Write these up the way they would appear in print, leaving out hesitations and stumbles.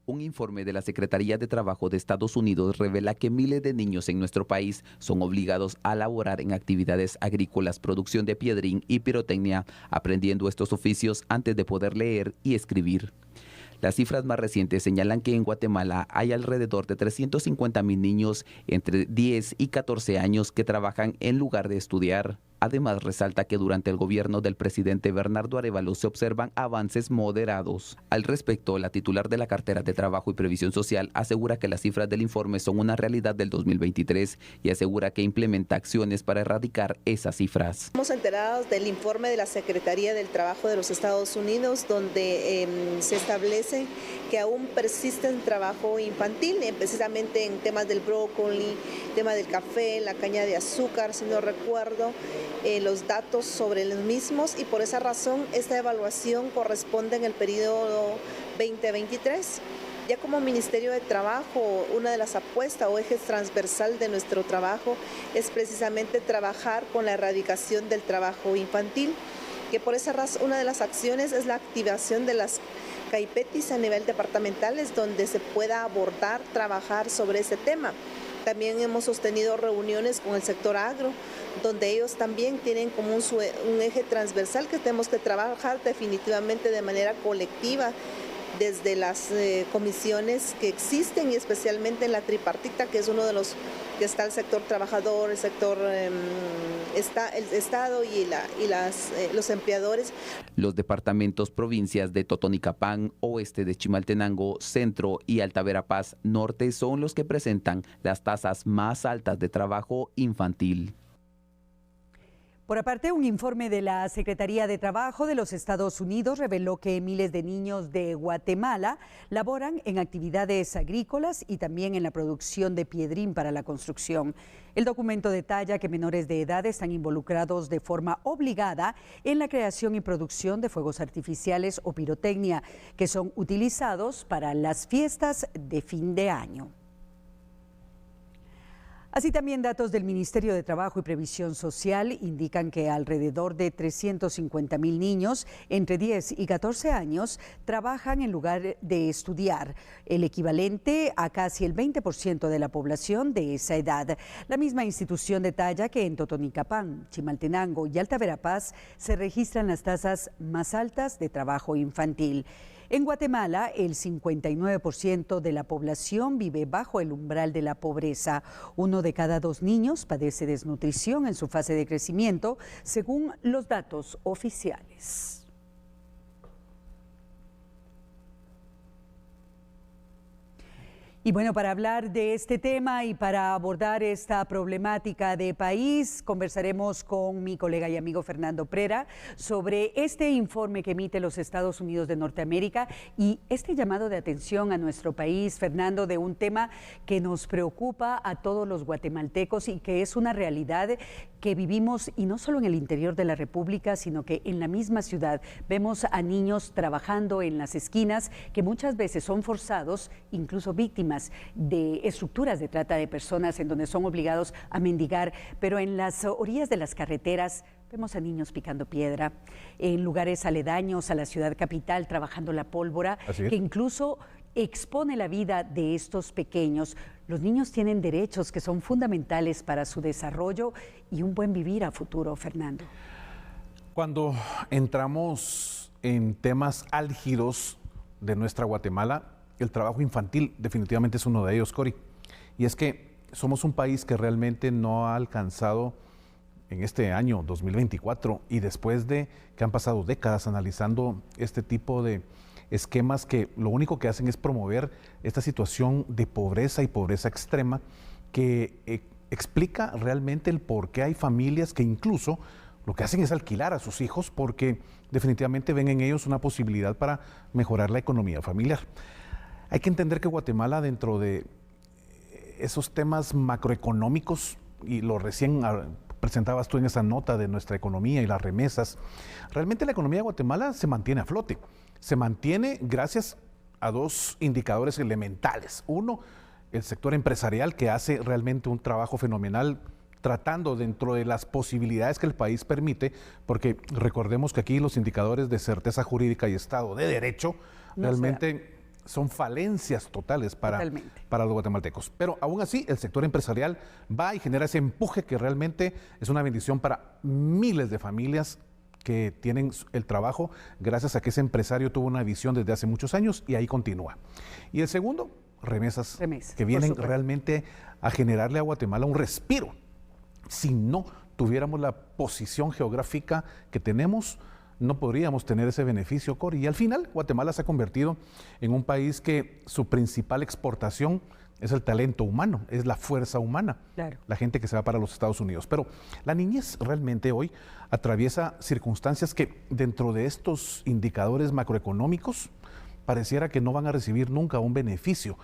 Un informe de la Secretaría de Trabajo de Estados Unidos revela que miles de niños en nuestro país son obligados a laborar en actividades agrícolas, producción de piedrín y pirotecnia, aprendiendo estos oficios antes de poder leer y escribir. Las cifras más recientes señalan que en Guatemala hay alrededor de 350,000 niños entre 10 y 14 años que trabajan en lugar de estudiar. Además, resalta que durante el gobierno del presidente Bernardo Arévalo se observan avances moderados. Al respecto, la titular de la Cartera de Trabajo y Previsión Social asegura que las cifras del informe son una realidad del 2023 y asegura que implementa acciones para erradicar esas cifras. Estamos enterados del informe de la Secretaría del Trabajo de los Estados Unidos, donde se establece que aún persiste el trabajo infantil, precisamente en temas del brócoli, tema del café, la caña de azúcar, si no recuerdo, los datos sobre los mismos, y por esa razón esta evaluación corresponde en el periodo 2023. Ya como Ministerio de Trabajo, una de las apuestas o ejes transversal de nuestro trabajo es precisamente trabajar con la erradicación del trabajo infantil, que por esa razón una de las acciones es la activación de las CAIPETIS a nivel departamentales, donde se pueda abordar, trabajar sobre ese tema. También hemos sostenido reuniones con el sector agro, donde ellos también tienen como un eje transversal que tenemos que trabajar definitivamente de manera colectiva desde las comisiones que existen y especialmente en la tripartita, que es uno de los que está el sector trabajador, el sector el Estado y los empleadores. Los departamentos provincias de Totonicapán, oeste de Chimaltenango, centro y Alta Verapaz norte son los que presentan las tasas más altas de trabajo infantil. Por aparte, un informe de la Secretaría de Trabajo de los Estados Unidos reveló que miles de niños de Guatemala laboran en actividades agrícolas y también en la producción de piedrín para la construcción. El documento detalla que menores de edad están involucrados de forma obligada en la creación y producción de fuegos artificiales o pirotecnia, que son utilizados para las fiestas de fin de año. Así también datos del Ministerio de Trabajo y Previsión Social indican que alrededor de 350,000 niños entre 10 y 14 años trabajan en lugar de estudiar, el equivalente a casi el 20% de la población de esa edad. La misma institución detalla que en Totonicapán, Chimaltenango y Alta Verapaz se registran las tasas más altas de trabajo infantil. En Guatemala, el 59% de la población vive bajo el umbral de la pobreza. 1 de cada 2 niños padece desnutrición en su fase de crecimiento, según los datos oficiales. Y bueno, para hablar de este tema y para abordar esta problemática de país, conversaremos con mi colega y amigo Fernando Prera sobre este informe que emite los Estados Unidos de Norteamérica y este llamado de atención a nuestro país, Fernando, de un tema que nos preocupa a todos los guatemaltecos y que es una realidad que vivimos, y no solo en el interior de la República, sino que en la misma ciudad. Vemos a niños trabajando en las esquinas que muchas veces son forzados, incluso víctimas de estructuras de trata de personas en donde son obligados a mendigar, pero en las orillas de las carreteras vemos a niños picando piedra, en lugares aledaños a la ciudad capital trabajando la pólvora, que incluso expone la vida de estos pequeños. Los niños tienen derechos que son fundamentales para su desarrollo y un buen vivir a futuro, Fernando. Cuando entramos en temas álgidos de nuestra Guatemala, el trabajo infantil definitivamente es uno de ellos, Cori. Y es que somos un país que realmente no ha alcanzado en este año 2024 y después de que han pasado décadas analizando este tipo de esquemas que lo único que hacen es promover esta situación de pobreza y pobreza extrema que explica realmente el por qué hay familias que incluso lo que hacen es alquilar a sus hijos porque definitivamente ven en ellos una posibilidad para mejorar la economía familiar. Hay que entender que Guatemala, dentro de esos temas macroeconómicos, y lo recién presentabas tú en esa nota de nuestra economía y las remesas, realmente la economía de Guatemala se mantiene a flote. Se mantiene gracias a 2 indicadores elementales. Uno, el sector empresarial, que hace realmente un trabajo fenomenal tratando dentro de las posibilidades que el país permite, porque recordemos que aquí los indicadores de certeza jurídica y Estado de Derecho realmente son falencias totales para los guatemaltecos. Pero aún así, el sector empresarial va y genera ese empuje que realmente es una bendición para miles de familias que tienen el trabajo gracias a que ese empresario tuvo una visión desde hace muchos años y ahí continúa. Y el segundo, remesas que vienen realmente a generarle a Guatemala un respiro. Si no tuviéramos la posición geográfica que tenemos, no podríamos tener ese beneficio, Cori. Y al final, Guatemala se ha convertido en un país que su principal exportación es el talento humano, es la fuerza humana, la gente que se va para los Estados Unidos. Pero la niñez realmente hoy atraviesa circunstancias que dentro de estos indicadores macroeconómicos pareciera que no van a recibir nunca un beneficio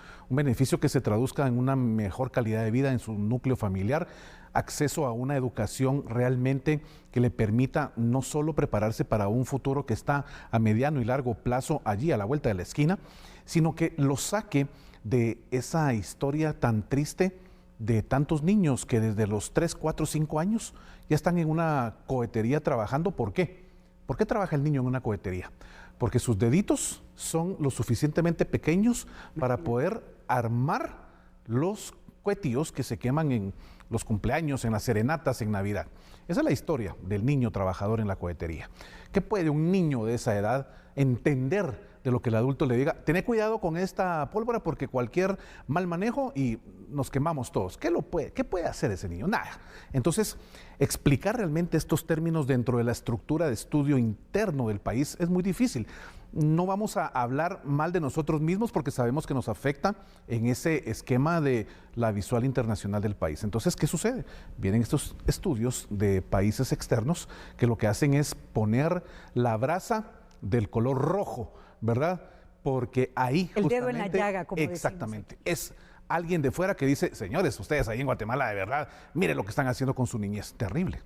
que se traduzca en una mejor calidad de vida en su núcleo familiar, acceso a una educación realmente que le permita no solo prepararse para un futuro que está a mediano y largo plazo allí a la vuelta de la esquina, sino que lo saque de esa historia tan triste de tantos niños que desde los 3, 4, 5 años ya están en una cohetería trabajando. ¿Por qué? ¿Por qué trabaja el niño en una cohetería? Porque sus deditos son lo suficientemente pequeños para poder armar los cohetillos que se queman en los cumpleaños, en las serenatas, en Navidad. Esa es la historia del niño trabajador en la cohetería. ¿Qué puede un niño de esa edad entender de lo que el adulto le diga? Tené cuidado con esta pólvora porque cualquier mal manejo y nos quemamos todos. ¿Qué puede hacer ese niño? Nada. Entonces, explicar realmente estos términos dentro de la estructura de estudio interno del país es muy difícil. No vamos a hablar mal de nosotros mismos porque sabemos que nos afecta en ese esquema de la visual internacional del país. Entonces, ¿qué sucede? Vienen estos estudios de países externos que lo que hacen es poner la brasa del color rojo, ¿verdad? Porque ahí el dedo en la llaga, como exactamente, decimos. Es alguien de fuera que dice, señores, ustedes ahí en Guatemala, de verdad, miren lo que están haciendo con su niñez, terrible.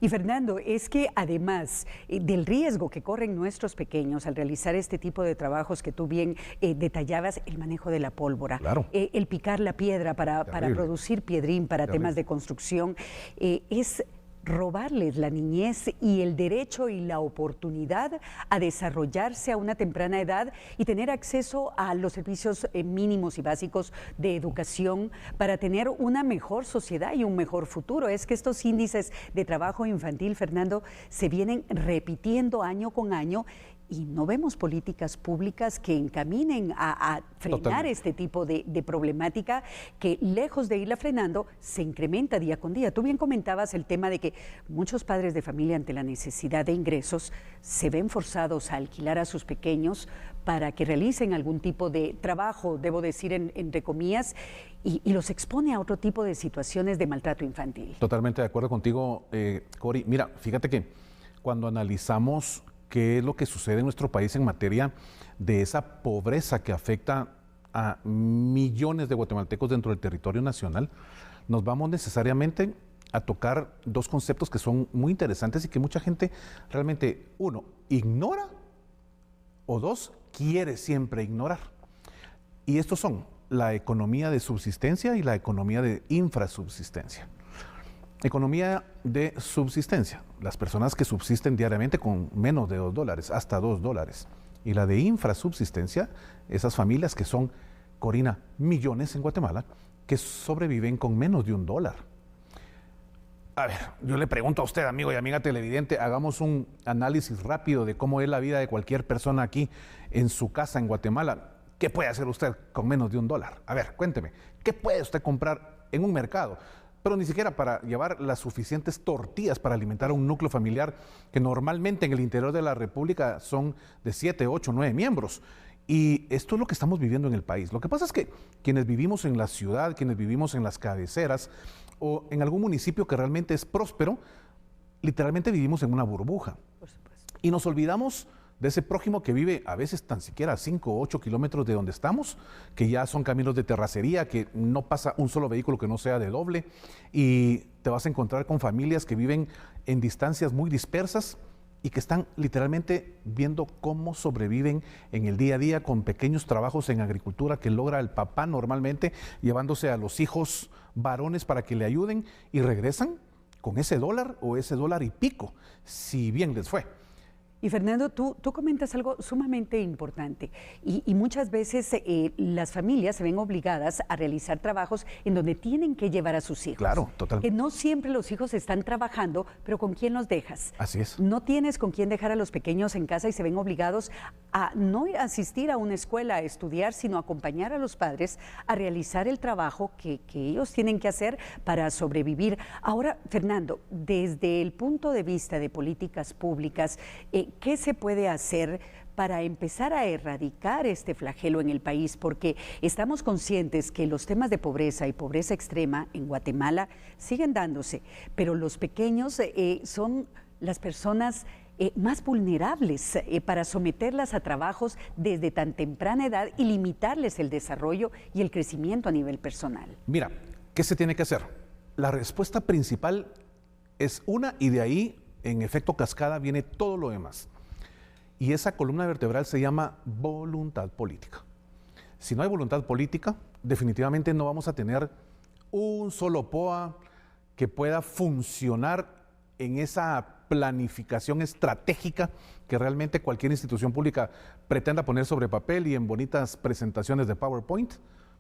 Y Fernando, es que además del riesgo que corren nuestros pequeños al realizar este tipo de trabajos que tú bien detallabas, el manejo de la pólvora, el picar la piedra para producir piedrín, para temas de construcción, es robarles la niñez y el derecho y la oportunidad a desarrollarse a una temprana edad y tener acceso a los servicios mínimos y básicos de educación para tener una mejor sociedad y un mejor futuro. Es que estos índices de trabajo infantil, Fernando, se vienen repitiendo año con año y no vemos políticas públicas que encaminen a frenar este tipo de problemática que, lejos de irla frenando, se incrementa día con día. Tú bien comentabas el tema de que muchos padres de familia, ante la necesidad de ingresos, se ven forzados a alquilar a sus pequeños para que realicen algún tipo de trabajo, debo decir entre comillas, y los expone a otro tipo de situaciones de maltrato infantil. Totalmente de acuerdo contigo, Cori. Mira, fíjate que cuando analizamos qué es lo que sucede en nuestro país en materia de esa pobreza que afecta a millones de guatemaltecos dentro del territorio nacional, nos vamos necesariamente a tocar dos conceptos que son muy interesantes y que mucha gente realmente, uno, ignora o dos, quiere siempre ignorar. Y estos son la economía de subsistencia y la economía de infrasubsistencia. Economía de subsistencia, las personas que subsisten diariamente con menos de $2, hasta $2. Y la de infrasubsistencia, esas familias que son, Corina, millones en Guatemala, que sobreviven con menos de $1. A ver, yo le pregunto a usted, amigo y amiga televidente, hagamos un análisis rápido de cómo es la vida de cualquier persona aquí en su casa en Guatemala. ¿Qué puede hacer usted con menos de $1? A ver, cuénteme, ¿qué puede usted comprar en un mercado? Pero ni siquiera para llevar las suficientes tortillas para alimentar a un núcleo familiar que normalmente en el interior de la República son de 7, 8, 9 miembros. Y esto es lo que estamos viviendo en el país. Lo que pasa es que quienes vivimos en la ciudad, quienes vivimos en las cabeceras o en algún municipio que realmente es próspero, literalmente vivimos en una burbuja. Por supuesto. Y nos olvidamos de ese prójimo que vive a veces tan siquiera a 5 o 8 kilómetros de donde estamos, que ya son caminos de terracería, que no pasa un solo vehículo que no sea de doble, y te vas a encontrar con familias que viven en distancias muy dispersas y que están literalmente viendo cómo sobreviven en el día a día con pequeños trabajos en agricultura que logra el papá normalmente, llevándose a los hijos varones para que le ayuden y regresan con ese $1 o ese $1 y pico, si bien les fue. Y Fernando, tú comentas algo sumamente importante y muchas veces las familias se ven obligadas a realizar trabajos en donde tienen que llevar a sus hijos. Claro, total. Que no siempre los hijos están trabajando, pero ¿con quién los dejas? Así es. No tienes con quién dejar a los pequeños en casa y se ven obligados a no asistir a una escuela a estudiar, sino a acompañar a los padres a realizar el trabajo que ellos tienen que hacer para sobrevivir. Ahora, Fernando, desde el punto de vista de políticas públicas, ¿qué se puede hacer para empezar a erradicar este flagelo en el país? Porque estamos conscientes que los temas de pobreza y pobreza extrema en Guatemala siguen dándose, pero los pequeños son las personas más vulnerables para someterlas a trabajos desde tan temprana edad y limitarles el desarrollo y el crecimiento a nivel personal. Mira, ¿qué se tiene que hacer? La respuesta principal es una, y de ahí, en efecto cascada, viene todo lo demás. Y esa columna vertebral se llama voluntad política. Si no hay voluntad política, definitivamente no vamos a tener un solo POA que pueda funcionar en esa planificación estratégica que realmente cualquier institución pública pretenda poner sobre papel y en bonitas presentaciones de PowerPoint,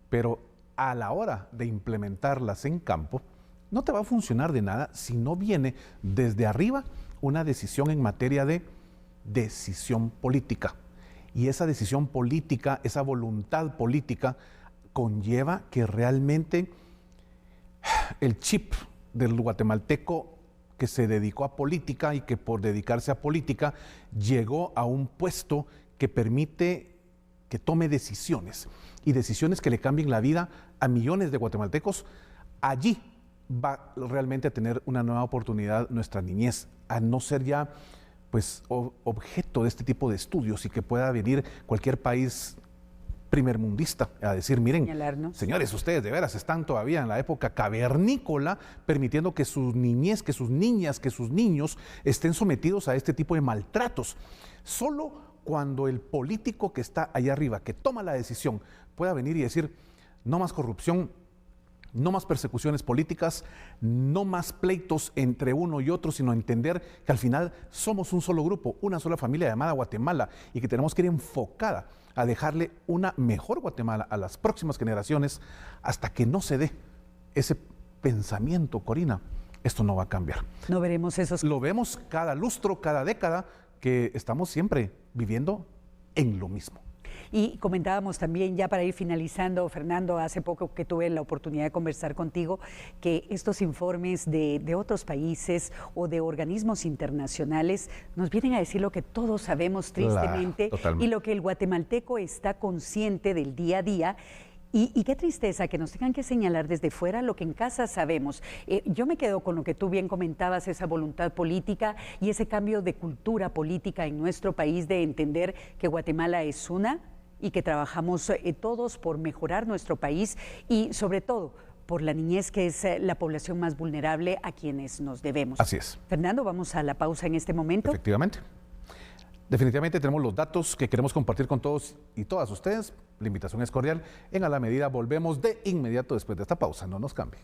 pero a la hora de implementarlas en campo, no te va a funcionar de nada si no viene desde arriba una decisión en materia de decisión política. Y esa decisión política, esa voluntad política, conlleva que realmente el chip del guatemalteco que se dedicó a política y que por dedicarse a política llegó a un puesto que permite que tome decisiones, y decisiones que le cambien la vida a millones de guatemaltecos. Allí va realmente a tener una nueva oportunidad nuestra niñez, a no ser ya pues objeto de este tipo de estudios y que pueda venir cualquier país primermundista a decir, miren, señores, ustedes de veras están todavía en la época cavernícola, permitiendo que sus niñez, que sus niñas, que sus niños estén sometidos a este tipo de maltratos. Solo cuando el político que está allá arriba, que toma la decisión, pueda venir y decir, no más corrupción, no más persecuciones políticas, no más pleitos entre uno y otro, sino entender que al final somos un solo grupo, una sola familia llamada Guatemala, y que tenemos que ir enfocada a dejarle una mejor Guatemala a las próximas generaciones. Hasta que no se dé ese pensamiento, Corina, esto no va a cambiar. No veremos esos... Lo vemos cada lustro, cada década, que estamos siempre viviendo en lo mismo. Y comentábamos también, ya para ir finalizando, Fernando, hace poco que tuve la oportunidad de conversar contigo, que estos informes de otros países o de organismos internacionales nos vienen a decir lo que todos sabemos tristemente, y lo que el guatemalteco está consciente del día a día. Y qué tristeza que nos tengan que señalar desde fuera lo que en casa sabemos. Yo me quedo con lo que tú bien comentabas, esa voluntad política y ese cambio de cultura política en nuestro país, de entender que Guatemala es una y que trabajamos todos por mejorar nuestro país y sobre todo por la niñez, que es la población más vulnerable a quienes nos debemos. Así es. Fernando, vamos a la pausa en este momento. Efectivamente. Definitivamente tenemos los datos que queremos compartir con todos y todas ustedes. La invitación es cordial. En A la Medida volvemos de inmediato después de esta pausa. No nos cambie.